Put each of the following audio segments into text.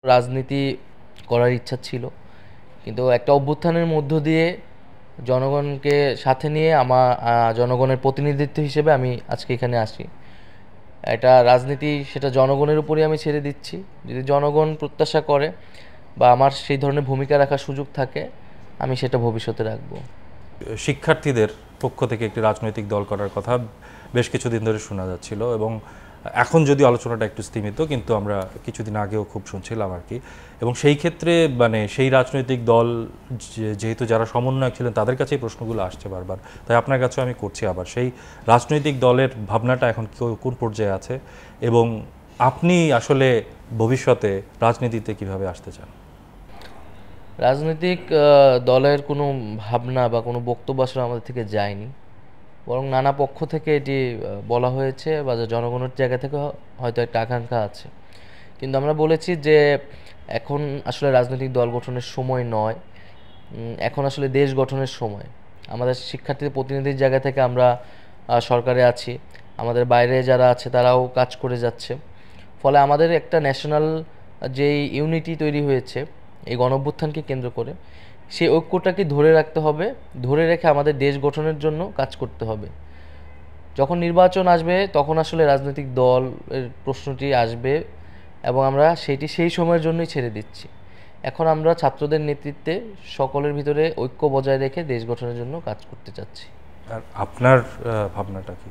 রাজনীতি করার ইচ্ছা ছিল, কিন্তু একটা অভ্যুত্থানের মধ্য দিয়ে জনগণকে সাথে নিয়ে জনগণের প্রতিনিধিত্ব হিসেবে আমি আজকে এখানে আসি। এটা রাজনীতি, সেটা জনগণের উপরই আমি ছেড়ে দিচ্ছি। যদি জনগণ প্রত্যাশা করে বা আমার সেই ধরনের ভূমিকা রাখার সুযোগ থাকে, আমি সেটা ভবিষ্যতে রাখবো। শিক্ষার্থীদের পক্ষ থেকে একটি রাজনৈতিক দল করার কথা বেশ কিছুদিন ধরে শোনা যাচ্ছিল, এবং এখন যদিও আলোচনাটা একটু স্তীমিত, কিন্তু আমরা কিছুদিন আগেও খুব শুনছিলাম আর কি। এবং সেই ক্ষেত্রে সেই রাজনৈতিক দল যেহেতু যারা সমন্বয়ক ছিলেন তাদের কাছেই প্রশ্নগুলো আসছে বারবার, তাই আপনার কাছেও আমি করছি আবার, সেই রাজনৈতিক দলের ভাবনাটা এখন কোন পর্যায়ে আছে এবং আপনি আসলে ভবিষ্যতে রাজনীতিতে কিভাবে আসতে চান? রাজনৈতিক দলের কোনো ভাবনা বা কোনো বক্তব্য আসলে আমাদের থেকে যায়নি, বরং নানা পক্ষ থেকে এটি বলা হয়েছে বা জনগণের জায়গা থেকে হয়তো একটা আকাঙ্ক্ষা আছে। কিন্তু আমরা বলেছি যে এখন আসলে রাজনৈতিক দল গঠনের সময় নয়, এখন আসলে দেশ গঠনের সময়। আমাদের শিক্ষার্থীদের প্রতিনিধির জায়গা থেকে আমরা সরকারে আছি, আমাদের বাইরে যারা আছে তারাও কাজ করে যাচ্ছে। ফলে আমাদের একটা ন্যাশনাল যেই ইউনিটি তৈরি হয়েছে এই গণঅভ্যুত্থানকে কেন্দ্র করে, সেই ঐক্যটাকে ধরে রাখতে হবে, ধরে রেখে আমাদের দেশ গঠনের জন্য কাজ করতে হবে। যখন নির্বাচন আসবে তখন আসলে রাজনৈতিক দলের প্রশ্নটি আসবে এবং আমরা সেটি সেই সময়ের জন্যই ছেড়ে দিচ্ছি। এখন আমরা ছাত্রদের নেতৃত্বে সকলের ভিতরে ঐক্য বজায় রেখে দেশ গঠনের জন্য কাজ করতে চাচ্ছি। আর আপনার ভাবনাটা কি?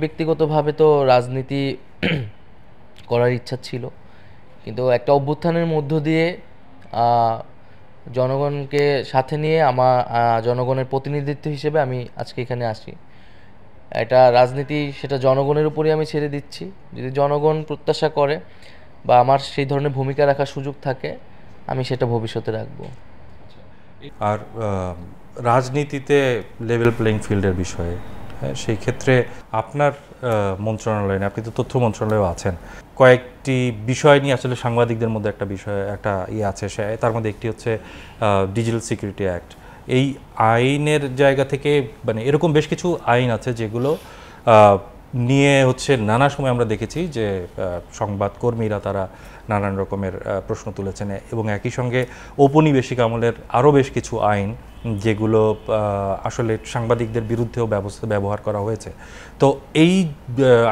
ব্যক্তিগতভাবে তো রাজনীতি করার ইচ্ছা ছিল, কিন্তু একটা অভ্যুত্থানের মধ্য দিয়ে জনগণকে সাথে নিয়ে জনগণের প্রতিনিধিত্ব হিসেবে আমি আজকে এখানে আসি। এটা রাজনীতি, সেটা জনগণের উপরই আমি ছেড়ে দিচ্ছি। যদি জনগণ প্রত্যাশা করে বা আমার সেই ধরনের ভূমিকা রাখার সুযোগ থাকে, আমি সেটা ভবিষ্যতে রাখবো। আর রাজনীতিতে লেভেল প্লেইং ফিল্ডের বিষয়ে, হ্যাঁ, সেই ক্ষেত্রে আপনার মন্ত্রণালয়ে, আপনি তো তথ্য মন্ত্রণালয়েও আছেন, কয়েকটি বিষয় নিয়ে আসলে সাংবাদিকদের মধ্যে একটা আছে, তার মধ্যে একটি হচ্ছে ডিজিটাল সিকিউরিটি অ্যাক্ট। এই আইনের জায়গা থেকে এরকম বেশ কিছু আইন আছে যেগুলো নিয়ে নানা সময় আমরা দেখেছি যে সংবাদকর্মীরা তারা নানান রকমের প্রশ্ন তুলেছেন, এবং একই সঙ্গে ঔপনিবেশিক আমলের আরও বেশ কিছু আইন যেগুলো আসলে সাংবাদিকদের বিরুদ্ধেও ব্যবহার করা হয়েছে। তো এই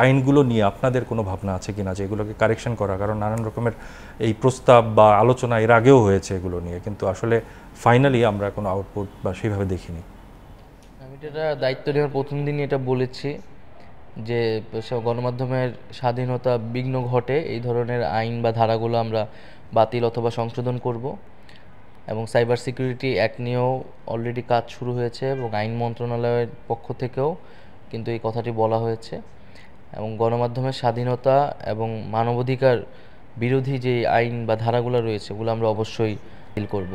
আইনগুলো নিয়ে আপনাদের কোনো ভাবনা আছে কিনা যে এগুলোকে কারেকশন করা? কারণ নানান রকমের এই প্রস্তাব বা আলোচনা এর আগেও হয়েছে এগুলো নিয়ে, কিন্তু আসলে ফাইনালি আমরা কোনো আউটপুট বা সেইভাবে দেখিনি। আমি এটা দায়িত্ব নেওয়ার প্রথম দিনই এটা বলেছি যে গণমাধ্যমের স্বাধীনতা বিঘ্ন ঘটে এই ধরনের আইন বা ধারাগুলো আমরা বাতিল অথবা সংশোধন করব। এবং সাইবার সিকিউরিটি অ্যাক্ট নিয়েও অলরেডি কাজ শুরু হয়েছে এবং আইন মন্ত্রণালয়ের পক্ষ থেকেও কিন্তু এই কথাটি বলা হয়েছে। এবং গণমাধ্যমের স্বাধীনতা এবং মানবাধিকার বিরোধী যে আইন বা ধারাগুলো রয়েছে, ওগুলো আমরা অবশ্যই বাতিল করব।